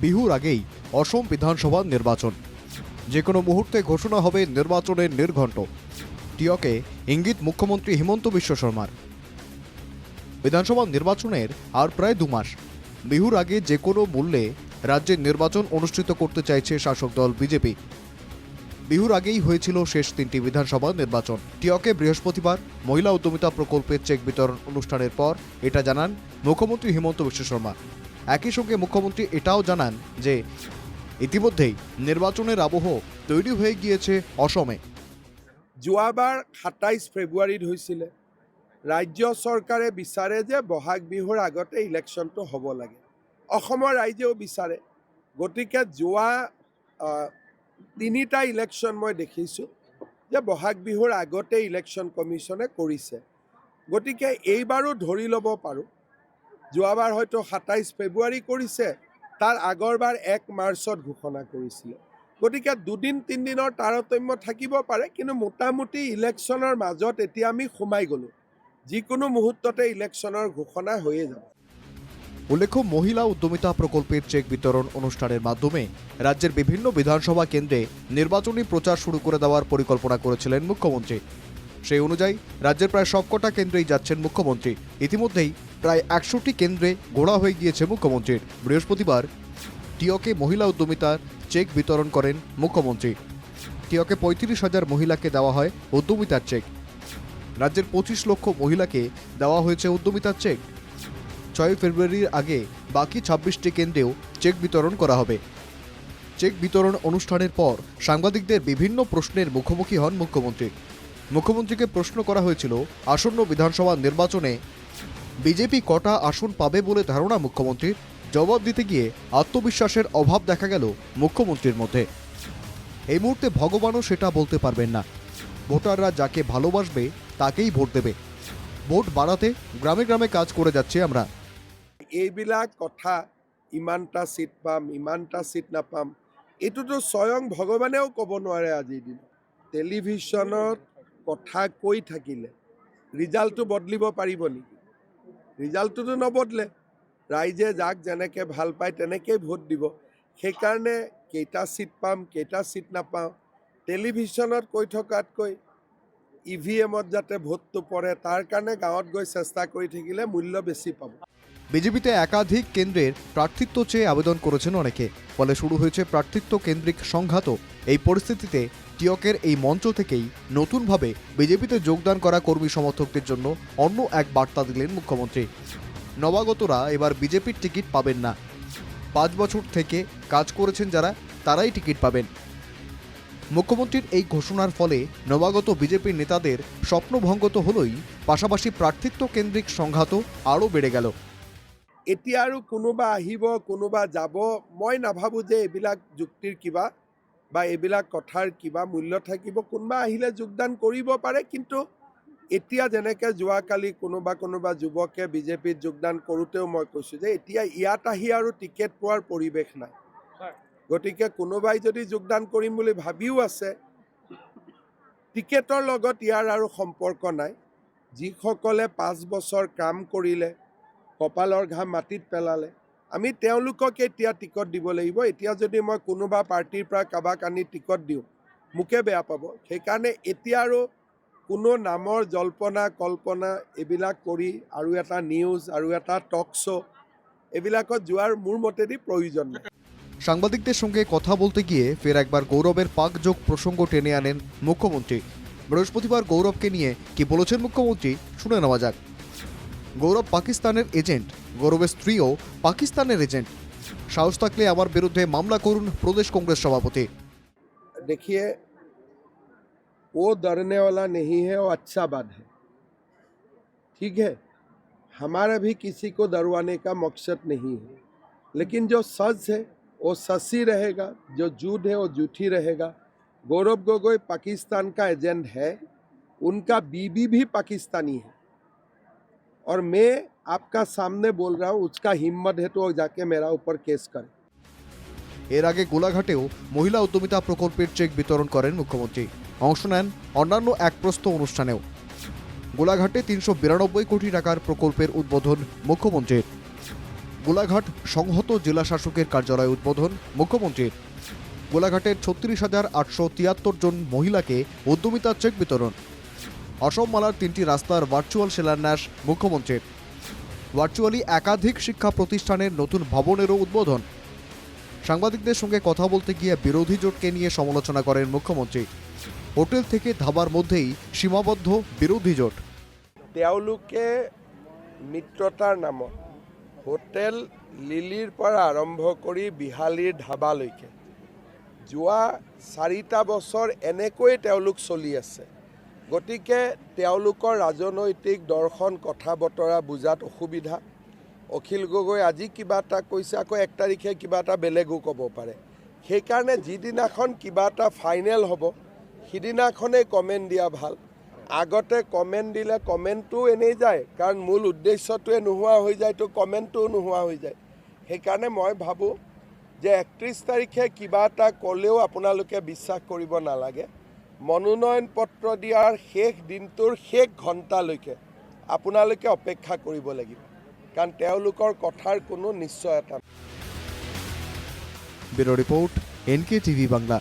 বিহুর আগেই অসম বিধানসভা নির্বাচন, যে কোনো মুহূর্তে ঘোষণা হবে নির্বাচনের নির্ঘণ্ট। টিয়কে ইঙ্গিত মুখ্যমন্ত্রী হিমন্ত বিশ্ব শর্মার। বিধানসভা নির্বাচনের আর প্রায় 2 মাস। বিহুর আগে যে কোনো মূল্যে রাজ্যের নির্বাচন অনুষ্ঠিত করতে চাইছে শাসক দল বিজেপি। বিহুর আগেই হয়েছিল শেষ 3টি বিধানসভা নির্বাচন। টিয়কে বৃহস্পতিবার মহিলা উদ্যমিতা প্রকল্পের চেক বিতরণ অনুষ্ঠানের পর এটা জানান মুখ্যমন্ত্রী হিমন্ত বিশ্ব শর্মা। একই সঙ্গে মুখ্যমন্ত্রী এটাও জানান যে ইতিমধ্যেই নির্বাচনের আবহ তৈরি হয়ে গিয়েছে অসমে। যোৱাবাৰ ২৭ ফেব্ৰুৱাৰীত হৈছিলে। ৰাজ্য চৰকাৰে বিচাৰে যে বহাগ বিহুৰ আগতে ইলেকশ্যনটো হ'ব লাগে। অসমৰ ৰাইজেও বিচাৰে। গতিকে যোৱা 3টা ইলেকশ্যন মই দেখিছোঁ যে বহাগ বিহুৰ আগতে ইলেকশ্যন কমিশ্যনে কৰিছে। গতিকে এইবাৰো ধৰি ল'ব পাৰোঁ, যোৱাবাৰ হয়তো ২৭ ফেব্ৰুৱাৰী কৰিছে, তাৰ আগৰবাৰ 1 মাৰ্চত ঘোষণা কৰিছিলে। গতিকে 2-3 দিনৰ তাৰতম্য থাকিব পাৰে, কিন্তু মোটামুটি ইলেকশ্যনৰ মাজত এতিয়া আমি সোমাই গ'লোঁ। যিকোনো মুহূৰ্ততে ইলেকশ্যনৰ ঘোষণা হৈয়ে যাব। উল্লেখ্য, মহিলা উদ্যমিতা প্রকল্পের চেক বিতরণ অনুষ্ঠানের মাধ্যমে রাজ্যের বিভিন্ন বিধানসভা কেন্দ্রে নির্বাচনী প্রচার শুরু করে দেওয়ার পরিকল্পনা করেছিলেন মুখ্যমন্ত্রী। সেই অনুযায়ী রাজ্যের প্রায় সবকটা কেন্দ্রেই যাচ্ছেন মুখ্যমন্ত্রী। ইতিমধ্যেই প্রায় 100টি কেন্দ্রে ঘোরা হয়ে গিয়েছে মুখ্যমন্ত্রীর। বৃহস্পতিবার টিয়কে মহিলা উদ্যমিতার চেক বিতরণ করেন মুখ্যমন্ত্রী। টিয়কে 35,000 মহিলাকে দেওয়া হয় উদ্যমিতার চেক। রাজ্যের 25 লক্ষ মহিলাকে দেওয়া হয়েছে উদ্যমিতার চেক। 6 ফেব্রুয়ারির আগে বাকি 26টি কেন্দ্রেও চেক বিতরণ করা হবে। চেক বিতরণ অনুষ্ঠানের পর সাংবাদিকদের বিভিন্ন প্রশ্নের মুখোমুখি হন মুখ্যমন্ত্রী। মুখ্যমন্ত্রীকে প্রশ্ন করা হয়েছিল আসন্ন বিধানসভা নির্বাচনে বিজেপি কটা আসন পাবে বলে ধারণা মুখ্যমন্ত্রীর। জবাব দিতে গিয়ে আত্মবিশ্বাসের অভাব দেখা গেল মুখ্যমন্ত্রীর মধ্যে। এই মুহূর্তে ভগবানও সেটা বলতে পারবেন না। ভোটাররা যাকে ভালোবাসবে তাকেই ভোট দেবে। ভোট বাড়াতে গ্রামে গ্রামে কাজ করে যাচ্ছি আমরা। এইবিলাক কথা, ইমানটা চিট পাম, ইমানটা চিট নাপাম, এইটোতো স্বয়ং ভগৱানেও ক'ব নোৱাৰে আজিৰ দিনত। টেলিভিশ্যনত কথা কৈ থাকিলে ৰিজাল্টটো বদলিব পাৰিব নেকি? ৰিজাল্টটোতো নবদলে। ৰাইজে যাক যেনেকৈ ভাল পায় তেনেকেই ভোট দিব। সেইকাৰণে কেইটা চিট পাম, কেইটা চিট নাপাওঁ, টেলিভিশ্যনত কৈ থকাতকৈ EVM-ত যাতে ভোটটো পৰে তাৰ কাৰণে গাঁৱত গৈ চেষ্টা কৰি থাকিলে মূল্য বেছি পাব। বিজেপিতে একাধিক কেন্দ্রের প্রার্থিত্ব চেয়ে আবেদন করেছেন অনেকে, ফলে শুরু হয়েছে প্রার্থিত্ব কেন্দ্রিক সংঘাত। এই পরিস্থিতিতে টিয়কের এই মঞ্চ থেকেই নতুনভাবে বিজেপিতে যোগদান করা কর্মী সমর্থকদের জন্য অন্য এক বার্তা দিলেন মুখ্যমন্ত্রী। নবাগতরা এবার বিজেপির টিকিট পাবেন না। 5 বছর থেকে কাজ করেছেন যারা, তারাই টিকিট পাবেন। মুখ্যমন্ত্রীর এই ঘোষণার ফলে নবাগত বিজেপির নেতাদের স্বপ্নভঙ্গ তো হলোই, পাশাপাশি প্রার্থিত্ব কেন্দ্রিক সংঘাত আরও বেড়ে গেল। এতিয়া আৰু কোনোবা আহিব, কোনোবা যাব, মই নাভাবোঁ যে এইবিলাক যুক্তিৰ কিবা বা এইবিলাক কথাৰ কিবা মূল্য থাকিব। কোনোবা আহিলে যোগদান কৰিব পাৰে, কিন্তু এতিয়া যেনেকৈ যোৱাকালি কোনোবা যুৱকে বিজেপিত যোগদান কৰোঁতেও মই কৈছোঁ যে এতিয়া ইয়াত আহি আৰু টিকেট পোৱাৰ পৰিৱেশ নাই। গতিকে কোনোবাই যদি যোগদান কৰিম বুলি ভাবিও আছে, টিকেটৰ লগত ইয়াৰ আৰু সম্পৰ্ক নাই। যিসকলে 5 বছৰ কাম কৰিলে, কপালৰ ঘাম মাটিত পেলালে, আমি তেওঁলোকক এতিয়া টিকট দিব লাগিব। এতিয়া যদি মই কোনোবা পাৰ্টিৰ পৰা কাৰোবাক আনি টিকট দিওঁ, মোকে বেয়া পাব। সেইকাৰণে এতিয়া আৰু কোনো নামৰ জল্পনা কল্পনা এইবিলাক কৰি আৰু এটা নিউজ আৰু এটা টক শ্ব' এইবিলাকত যোৱাৰ মোৰ মতেদি প্রয়োজন নেই। সাংবাদিকদের সঙ্গে কথা বলতে গিয়ে ফের একবার গৌরবের পাকযোগ প্রসঙ্গ টেনে আনেন মুখ্যমন্ত্রী। বৃহস্পতিবার গৌরবকে নিয়ে কি বলেছেন মুখ্যমন্ত্রী শুনে নেওয়া যাক। গৌরব পাকিস্তানের এজেন্ট, গৌরবের স্ত্রীও পাকিস্তানের এজেন্ট। সাহস থাকলে আমার বিরুদ্ধে মামলা করুন প্রদেশ কংগ্রেস সভাপতি। देखिए, वो डरने वाला नहीं है, वो अच्छा बात है, ठीक है। हमारा भी किसी को डरवाने का मकसद नहीं है, लेकिन जो सच है वो सच ही रहेगा, जो झूठ है वो झूठी रहेगा। गौरव गोगोई पाकिस्तान का एजेंट है, उनका बीबी भी पाकिस्तानी है, और मैं आपका सामने बोल रहा हूँ, उसका हिम्मत है तो वो जाके मेरा ऊपर केस करे। এর আগে গোলাঘাটেও মহিলা উদ্যমিতা প্রকল্পের চেক বিতরণ করেন মুখ্যমন্ত্রী। অংশ নেন অন্যান্য এক প্রস্থ অনুষ্ঠানেও। গোলাঘাটে 392 কোটি টাকার প্রকল্পের উদ্বোধন মুখ্যমন্ত্রীর। গোলাঘাট সংহত জেলা শাসকের কার্যালয় উদ্বোধন মুখ্যমন্ত্রীর। গোলাঘাটের 36,873 জন মহিলাকে উদ্যমিতা চেক বিতরণ। অসম মালার 3টি রাস্তার ভার্চুয়াল শিলান্যাস মুখ্যমন্ত্রীর। ভার্চুয়ালি একাধিক শিক্ষা প্রতিষ্ঠানের নতুন ভবনেরও উদ্বোধন। সাংবাদিকদের সঙ্গে কথা বলতে গিয়ে বিরোধী জোটকে নিয়ে সমালোচনা করেন মুখ্যমন্ত্রী। হোটেল থেকে ধাবার মধ্যেই সীমাবদ্ধ বিরোধী জোট। তেওঁলোকে মিত্ৰতাৰ নামত হোটেল লিলিৰ পৰা আৰম্ভ কৰি বিহালীৰ ধাবালৈকে যোৱা 4টা বছৰ এনেকৈ তেওঁলোক চলি আছে। গতিকে তেওঁলোকৰ ৰাজনৈতিক দৰ্শন কথা বতৰা বুজাত অসুবিধা। অখিল গগৈ আজি কিবা এটা কৈছে, আকৌ 1 তাৰিখে কিবা এটা বেলেগো ক'ব পাৰে। সেইকাৰণে যিদিনাখন কিবা এটা ফাইনেল হ'ব সিদিনাখনেই কমেণ্ট দিয়া ভাল। আগতে কমেণ্ট দিলে কমেণ্টটো এনেই যায়, কাৰণ মূল উদ্দেশ্যটোৱে নোহোৱা হৈ যায়, তো কমেণ্টটোও নোহোৱা হৈ যায়। সেইকাৰণে মই ভাবোঁ যে 31 তাৰিখে কিবা এটা ক'লেও আপোনালোকে বিশ্বাস কৰিব নালাগে। মনোনয়ন পত্ৰ দিয়াৰ শেষ দিনটোৰ শেষ ঘণ্টালৈকে আপোনালোকে অপেক্ষা কৰিব লাগিব, কাৰণ তেওঁলোকৰ কথাৰ কোনো নিশ্চয়তা নাই। Bureau report, NKTV Bangla.